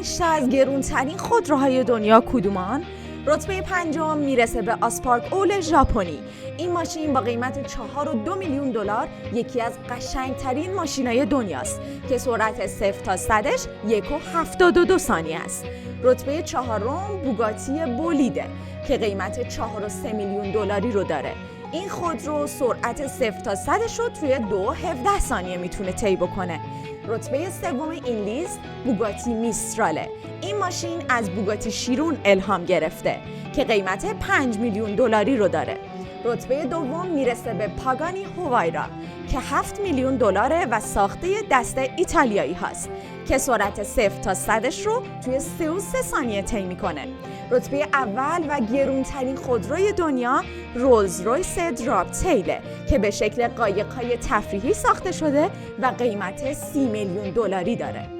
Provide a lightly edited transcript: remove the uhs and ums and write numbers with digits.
5 تا از گرونترین خودروهای دنیا کدومان؟ رتبه 5 میرسه به آسپارک اول ژاپنی. این ماشین با قیمت 4.2 میلیون دلار یکی از قشنگترین ماشینای دنیاست که سرعت 0 تا 100ش 1.72 ثانیه است. رتبه 4 بوگاتی بولیده که قیمت 4.3 میلیون دلاری رو داره. این خودرو سرعت 0 تا 100ش رو توی 2.17 ثانیه میتونه طی بکنه. رتبه 3 این لیست بوگاتی میستراله. این ماشین از بوگاتی شیرون الهام گرفته که قیمت 5 میلیون دلاری رو داره. رتبه 2 میرسه به پاگانی هوایرا که 7 میلیون دلاره و ساخته دست ایتالیایی هست که سرعت 0 تا 100ش رو توی 3.3 ثانیه طی میکنه. رتبه اول و گرونترین خودروی دنیا رولز رویس دراپ تیله که به شکل قایق‌های تفریحی ساخته شده و قیمت 30 میلیون دلاری داره.